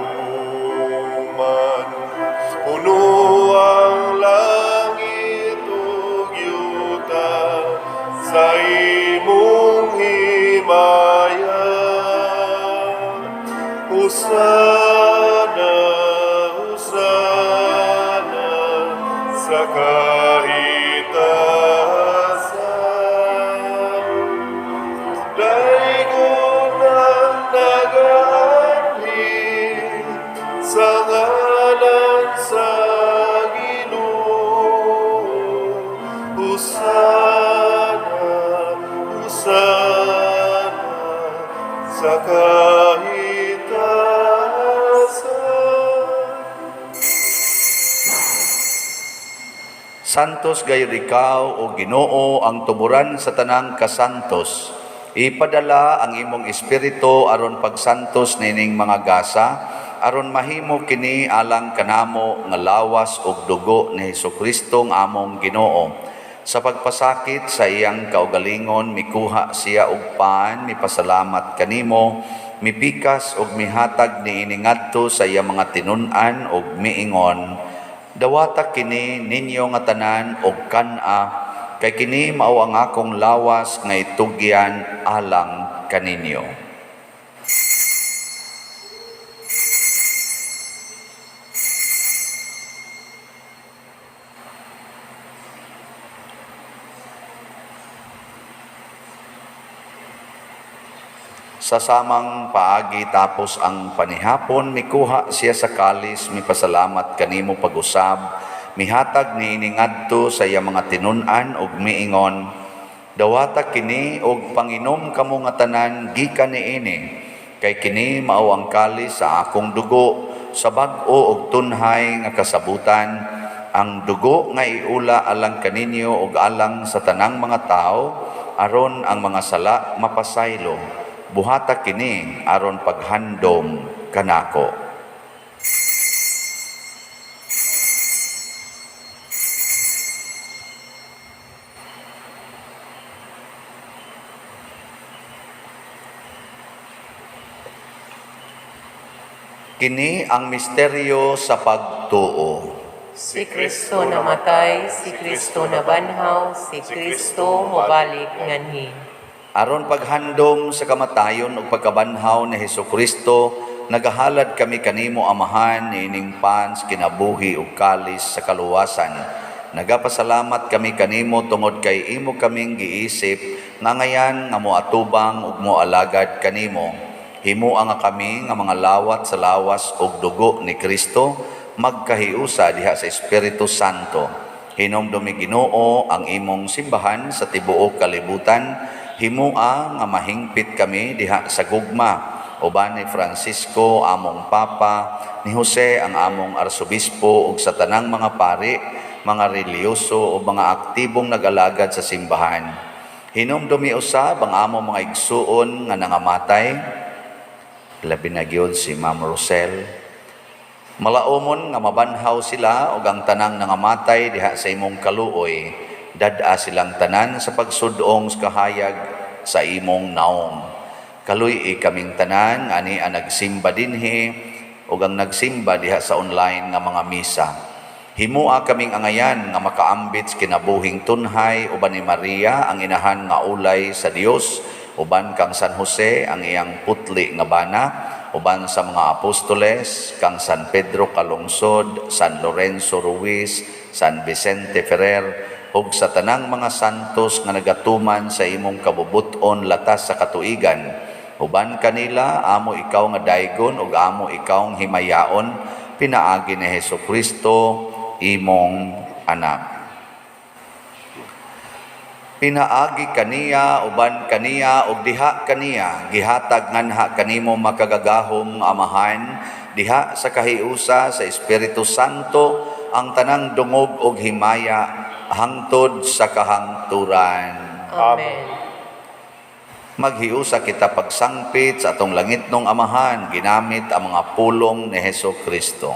Puno ang langit ug yuta sa imong himaya. Hosana, Hosana sa sa ngalan sa Ginoo. Hosana, Hosana sa kahitasan. Santos gayud ikaw o Ginoo ang tuburan sa tanang kasantos. Ipadala ang imong espiritu aron pagsantos nining mga gasa, aron mahimo kini alang kanamo nga lawas ug dugo ni Hesukristo nga among Ginoo. Sa pagpasakit sa iyang kaugalingon, mikuha siya og paan, mipasalamat kanimo, mipikas ug mihatag niini ngadto sa iyang mga tinun-an ug miingon, dawata kini ninyo nga tanan og kan-a, kay kini mao ang akong lawas nga itugyan alang kaninyo. Sa samang paagi tapos ang panihapon, mikuha siya sa kalis, mipasalamat kanimo pag-usab, mihatag ni iningadto sa iya mga tinunan ug miingon, dawata kini og panginom kamo nga tanan gikan niini, kay kini mao ang kalis sa akong dugo, sa bag-o og tunhay nga kasabutan, ang dugo nga iula alang kaninyo ug alang sa tanang mga tao, aron ang mga sala mapasaylo. Buhata kini aron paghandom kanako. Kini ang misteryo sa pagtuo. Si Kristo namatay, si Kristo nabanhaw, si Kristo mobalik nganhi. Aron paghandom sa kamatayon ug pagkabanhaw ni Hesukristo, nagahalad kami kanimo Amahan niining pans kinabuhi ug kalis sa kaluwasan. Nagapasalamat kami kanimo tungod kay imo kaming giisip nga ngayan nga moatubang ug moalagad kanimo. Himuang nga kami nga mga lawat sa lawas ug dugo ni Kristo magkahiusa diha sa Espiritu Santo. Hinomdumi Ginoo ang imong simbahan sa tibuok kalibutan. Himua nga mahingpit kami diha sa gugma, uban ni Francisco among Papa, ni Jose ang among Arsobispo ug sa tanang mga pari, mga reliyoso o mga aktibong nag-alagad sa simbahan. Hinomdumi usab ang among mga igsuon nga nangamatay, labi na gyud si Ma'am Rosel. Malaumon nga mabanhaw sila ug ang tanang nangamatay diha sa imong kaluoy, dad-a silang tanan sa pagsudong sa kahayag sa imong naong. Kaluy kaming tanan ani ang nagsimba dinhi ug ang nagsimba diha sa online nga mga misa. Himua kaming angayan nga makaambit kinabuhing tunhay uban ni Maria ang inahan nga ulay sa Dios, uban kang San Jose ang iyang putli nga bana, uban sa mga apostoles kang San Pedro Calungsod, San Lorenzo Ruiz, San Vicente Ferrer, ug sa tanang mga santos nga nagatuman sa imong kabubuton latas sa katuigan. Uban kanila, amo ikaw nga daygon ug amo ikaw nga himayaon, pinaagi ni Hesukristo, imong anak. Pinaagi kaniya, uban kaniya, ug diha kaniya, gihatag nganha kanimo makagagahom Amahan, diha sa kahiusa sa Espiritu Santo, ang tanang dungog ug himaya, hangtod sa kahangturan. Amen. Maghiusa kita pagsangpit sa atong langitnong Amahan, ginamit ang mga pulong ni Hesukristo.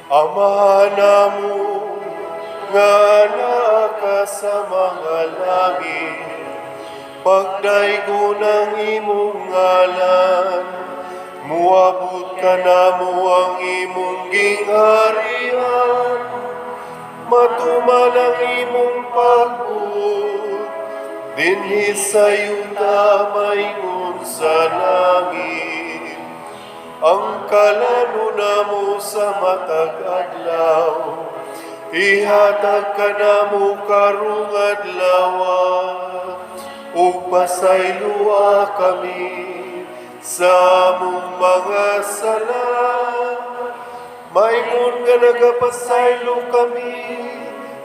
Ama namo nga naka sa mga langit, pagdaygo ng imong ngalan, muabot ka namo ang imong gingharian, matuman ang imong pagbuot, dinhi sa yuta mayroon sa langit. Ang kalano namo sa matag adlaw, ihatag ka namo karong adlaw, ug pasaylua kami sa among mga sala. Maingon nga nagapasaylo kami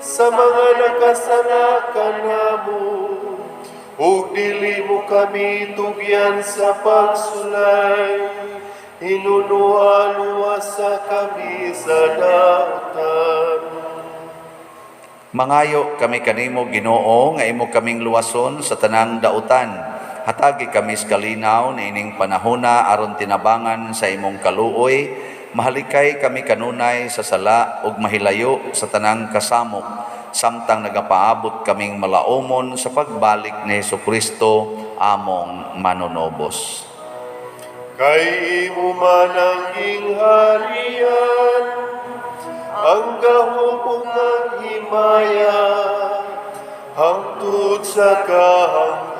sa mga nakasala kanamo, ug dili mo kami tugyan sa pagsulay, hinunuan-luwasa kami sa dautan. Mangayo kami kanimo Ginoo nga imo kaming luwason sa tanang dautan. Hatagi kami sa kalinaw niining panahona aron tinabangan sa imong kaluoy. Mahalikay kami kanunay sa sala ug mahilayo sa tanang kasamok, samtang nagapaabot kaming malaumon sa pagbalik ni Hesukristo among manunobos. Kay imo man ang gingharian, ang gahom ug ang himaya, hangtod sa kahangturan.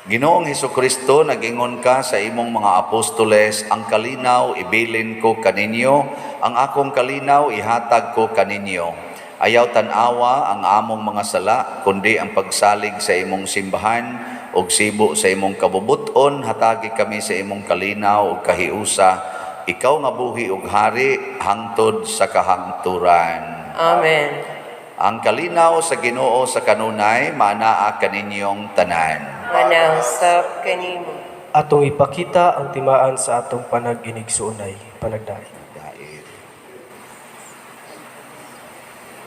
Ginoong Hesukristo, nag-ingon ka sa imong mga apostoles, ang kalinaw ibilin ko kaninyo, ang akong kalinaw ihatag ko kaninyo. Ayaw tanawa ang among mga sala, kundi ang pagsalig sa imong simbahan ug sibo sa imong kabubuton. Hatagi kami sa imong kalinaw ug kahiusa, ikaw nga buhi ug hari hangtod sa kahangturan. Amen. Ang kalinaw sa Ginoo sa kanunay maanaa kaninyong tanan. Manausap kanimo. Atong ipakita ang timaan sa atong panag-inigsuunay. Panagdahil.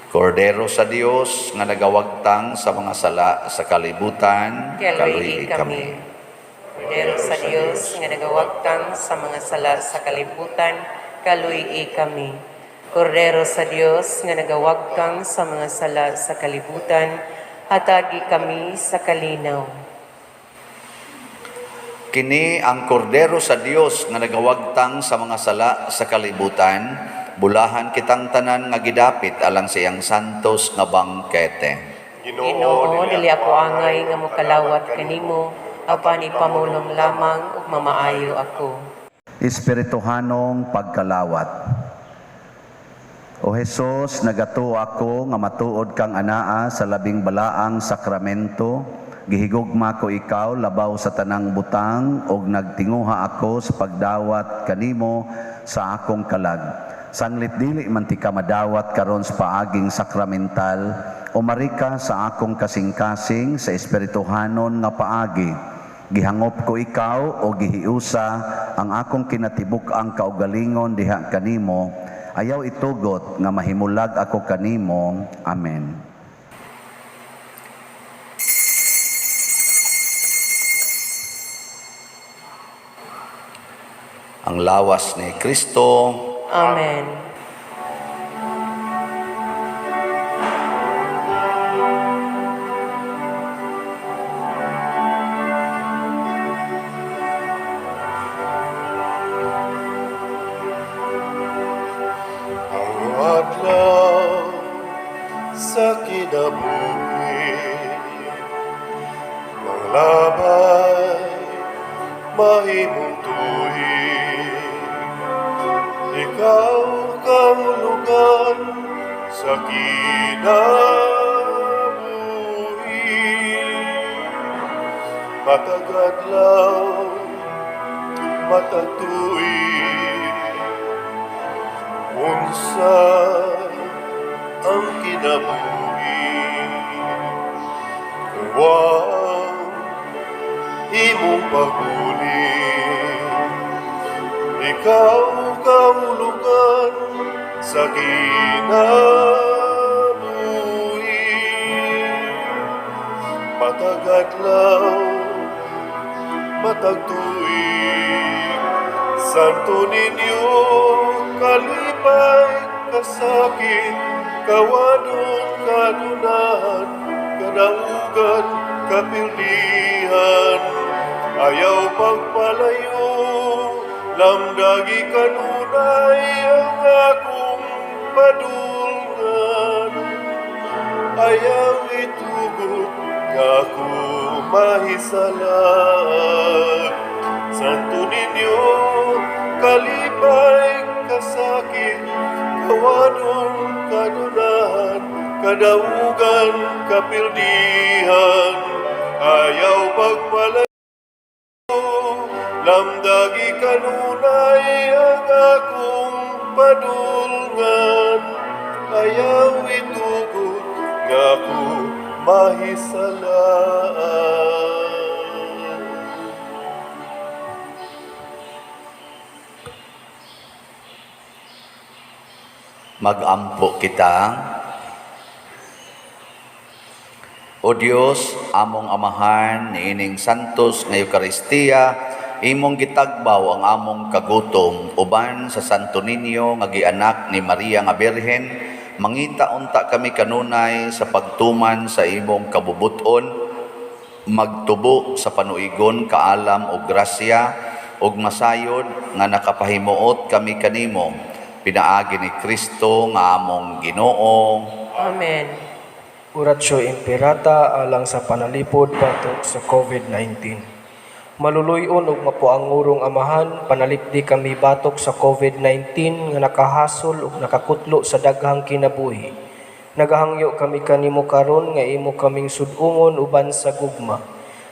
Kordero sa Dios nga nagawagtang sa mga sala sa kalibutan, Kaluhi kami. Kordero sa Dios nga nagawagtang sa mga sala sa kalibutan, kaluhi kami. Kordero sa Dios nga nagawagtang sa mga sala sa kalibutan, hatagi kami sa kalinaw. Kini ang kordero sa Dios nga nagawagtang sa mga sala sa kalibutan, bulahan kitang tanan nga gidapit alang sa iyang santos nga bangkete. Ginoo, dili ako angay nga mokalawat kanimo, apan ipamulong lamang ug mamaayo ako. Espirituhanong pagkalawat. O Jesus, nagato ako nga matuod kang anaa sa labing balaang sakramento. Gihigugma ko ikaw labaw sa tanang butang ug nagtinguha ako sa pagdawat kanimo sa akong kalag. Sanglit dili man ti ka madawat karon sa paaging sakramental, umari ka sa akong kasing-kasing sa espirituhanon nga paagi. Gihangop ko ikaw o gihiusa ang akong kinatibuk ang kaugalingon diha kanimo. Ayaw itugot nga mahimulag ako kanimo. Amen. Ang lawas ni Kristo. Amen. Ang adlaw sa kinabuhi ng labay mahimong tuig. Ikaw kang lugan sa kinabuhi. Matag adlaw, matag tuig, unsa ang kinabuhi. Huwag imong paguli, ikaw kahulugan sa kinabuhi. Matag adlaw, matag tuig, santo ninyo kalipay kasakit, kawadon kanunahan, kadaugan kapilihan. Ayaw pagpalayo, lamdagi kanunay ang akong padulngan. Ayaw itugot nga ako mahisalag. Santo ninyo kalipay kasakit, kawadon kanunahan, kadaugan kapildihan. Ayaw pagpalayo, lamdagi kanunay ang akong padulngan. Ayaw itugot nga ako mahisalaan. Magampo kita. O Dios, among amahan, niining santos nga Eukaristiya, imong gitagbaw ang among kagutom, uban sa Santo Niño nga gianak ni Maria nga Birhen, mangita unta kami kanunay sa pagtuman sa imong kabubuton, magtubo sa panuigon, kaalam o grasya, ug masayod nga nakapahimuot kami kanimo, pinaagi ni Kristo nga among Ginoo. Amen. Oratio Imperata alang sa panalipod batok sa COVID-19. Maluluyon ug mapuangurong amahan, panalipdi kami batok sa COVID-19 nga nakahasol ug nakakutlo sa daghang kinabuhi. Nagahangyo kami kanimo karon nga imo kaming sud-ungon uban sa gugma.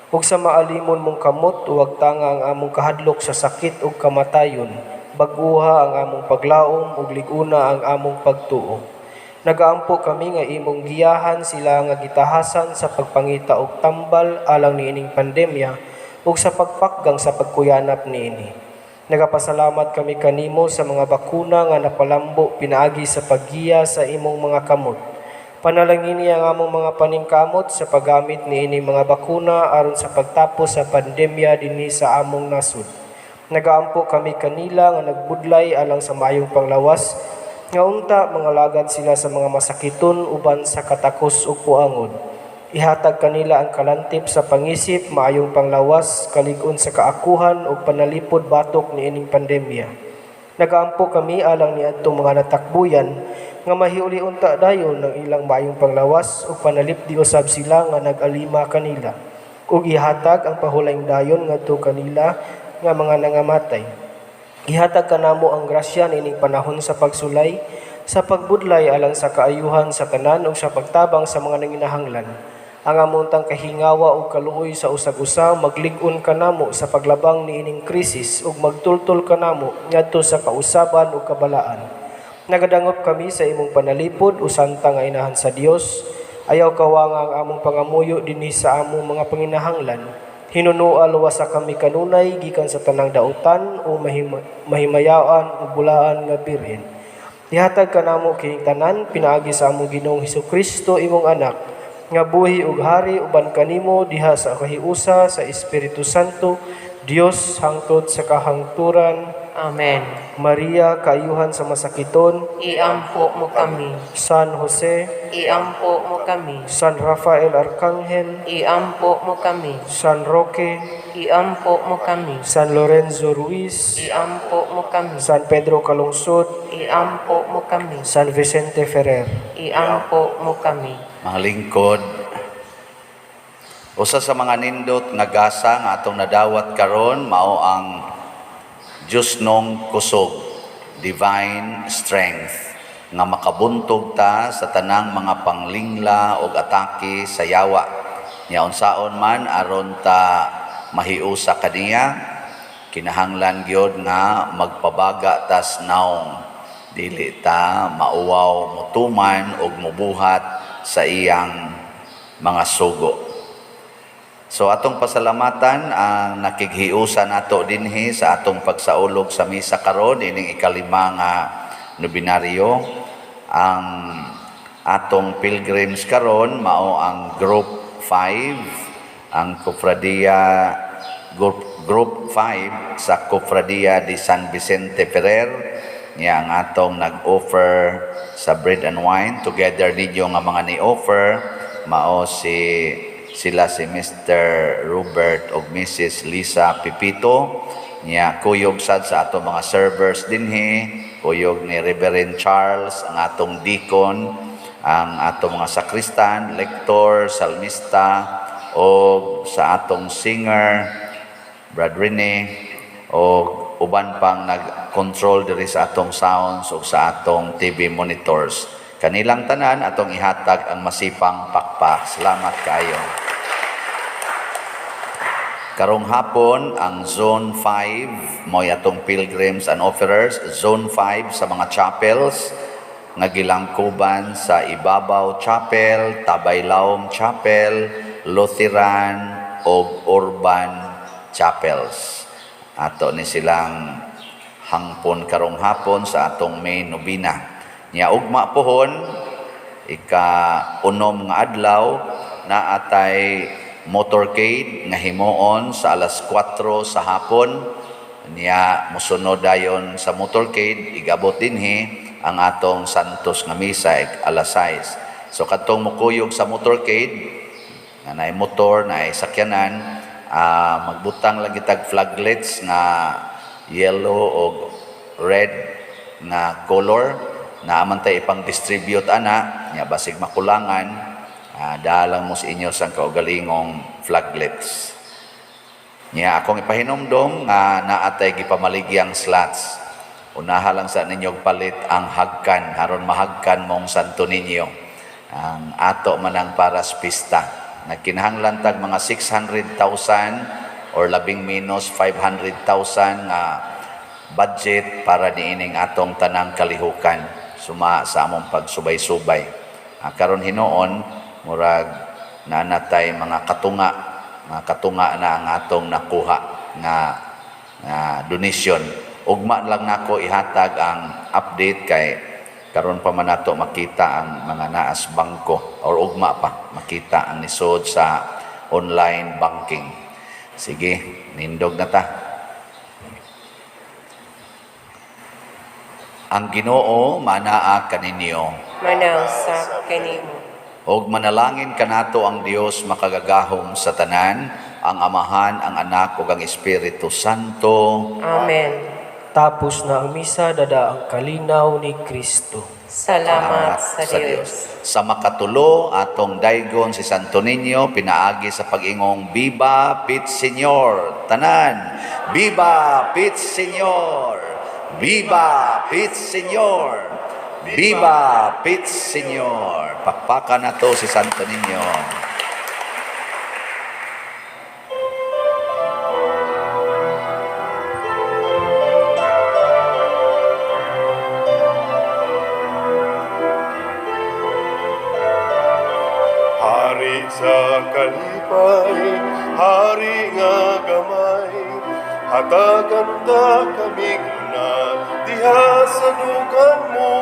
Ug sa maalimon mong kamot, uwag tanga ang among kahadlok sa sakit ug kamatayon. Baguha ang among paglaom ug liguna ang among pagtuo. Nagaampo kami nga imong giyahan sila nga gitahasan sa pagpangita og tambal alang niining pandemya ug sa pagpakgang sa pagkuyanap niini. Nagapasalamat kami kanimo sa mga bakuna nga napalambo pinaagi sa paggiya sa imong mga kamot. Panalangini ang among mga paningkamot sa paggamit niining mga bakuna aron sa pagtapos sa pandemya dinhi sa among nasud. Nagaampo kami kanila nga nagbudlay alang sa maayong panglawas nga unta mga lagad sila sa mga masakiton uban sa katakos ug puangon. Ihatag kanila ang kalantip sa pangisip, maayong panglawas, kalig-on sa kaakuhan ug panalipod batok niining pandemya. Nagaampo kami alang niadtong mga natakbuyan nga mahiuli unta dayon ng ilang maayong panglawas ug panalipdi usab sila nga nag-alima kanila. Ug ihatag ang pahulayng dayon ngadto kanila nga mga nangamatay. Ihatag kanamo ang grasya niining panahon sa pagsulay, sa pagbudlay alang sa kaayuhan sa tanan ug sa pagtabang sa mga nanginahanglan. Ang amontang kahingawa ug kaluoy sa usag-usa maglig-on kanamo sa paglabang niining krisis ug magtultol kanamo ngadto sa kausaban ug kabalaan. Nagadangop kami sa imong panalipod usanta nga inahan sa Dios. Ayaw kawanga ang among pangamuyo dinhi sa among mga panginahanglan. Hinunoa luwasa kami kanunay gikan sa tanang dautan o mahimayaan ug bulaan nga birhen. Ihatag kanamo kining tanan pinaagi sa among Ginoong Hesukristo imong anak nga buhi ug hari uban kanimo diha sa kahiusa sa Espiritu Santo, Dios hangtod sa kahangturan. Amen. Maria, kaayuhan sa masakiton. Iampo mo kami. San Jose, Iampo mo kami. San Rafael Arcangel, Iampo mo kami. San Roque, Iampo mo kami. San Lorenzo Ruiz, Iampo mo kami. San Pedro Calungsod, Iampo mo kami. San Vicente Ferrer. Iampo mo kami. Mga lingkod, usa sa mga nindot nga gasa nga atong nadawat karon mao ang Diyos nung kusog, divine strength, nga makabuntog ta sa tanang mga panglingla o atake sa yawa. Nya unsaon man aron ta mahiusa kaniya, kinahanglan gyud nga magpabaga tas naong. Dili ta mauwaw mutuman og mubuhat sa iyang mga sugo. So atong pasalamatan ang nakighiusa nato dinhi sa atong pagsaulog sa misa karon ining ikalima nga nobinaryo. Ang atong pilgrims karon mao ang group 5, ang group 5 sa Cofradia de San Vicente Ferrer. Niya ang atong nag-offer sa bread and wine. Together ninyo nga mga ni-offer mao sila si Mr. Robert o Mrs. Lisa Pipito. Niya kuyog sad sa atong mga servers dinhi, kuyog ni Reverend Charles ang atong deacon, ang atong mga sakristan, lektor, salmista o sa atong singer Brad Rene o uban pang nag-control diri sa atong sounds o sa atong TV monitors. Kanilang tanan atong ihatag ang masipang pakpak. Salamat kaayo. Karong hapon ang Zone 5 mo'y atong pilgrims and offerers. Zone 5 sa mga chapels nga gilangkuban sa Ibabaw Chapel, Tabaylaom Chapel, Lutheran o Urban Chapels. Ato ni silang hangpon karong hapon sa atong main nobina. Nya ugma pohon ika-unom nga adlaw na atay motorcade nga himuon sa alas 4 sa hapon. Niya musunod dayon sa motorcade igabot dinhi ang atong Santos nga misa alas 6. So kadtong mukuyog sa motorcade nga naay motor, naay sakyanan, magbutang lagi tag flaglets nga yellow o red na color na amantay ipang distribute ana nya basig makulangan dalang mo sa inyo sang kaugalingong flaglets. Nya akong ipahinomdom nga naatay gipamaligyang slots. Unaha lang sa ninyong palit ang hagkan aron mahagkan mong Santo Niño. ang ato manang paras pista. Nagkinahanglan tag mga 600,000 or labing minus 500,000 nga budget para niining atong tanang kalihukan suma sa among pagsubay-subay. Karon hinoon murag nanatay mga katunga na ang atong nakuha nga donation. Ugma lang nako ihatag ang update kay karon pa man nato makita ang mga naas bangko or ugma pa makita ang nisod sa online banking. Sige, nindog na ta. Ang Ginoo manaa kaninyo. Manaw sa kanimo. Og manalangin kanato ang Dios makagagahom sa tanan, ang Amahan, ang Anak ug ang Espiritu Santo. Amen. Tapos na ang misa, dada ang kalinaw ni Kristo. Salamat sa Diyos. Sa makatulo, atong daygon si Santo Niño, pinaagi sa pag-ingong Viva Pit Señor. Tanan, Viva Pit Señor! Viva Pit Señor! Viva Pit Señor! Pakpakan na to si Santo Niño. Hari sa kalipay, hari nga gamay, hatagan ta kamig na diha sa dukan mo.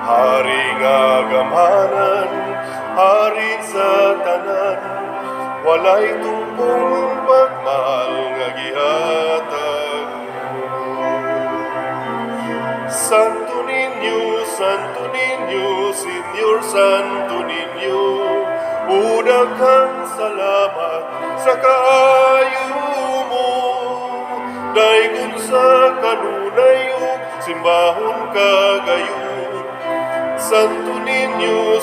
Hari nga gamanan, hari sa tanan, walay tupong pagmahal nga gihatag mo. Santo Niño, Senyor Santo Niño, udaghang salamat sa kaayo mo. Daygon sa kanunay ug simbahon kagayon. Santo Niño,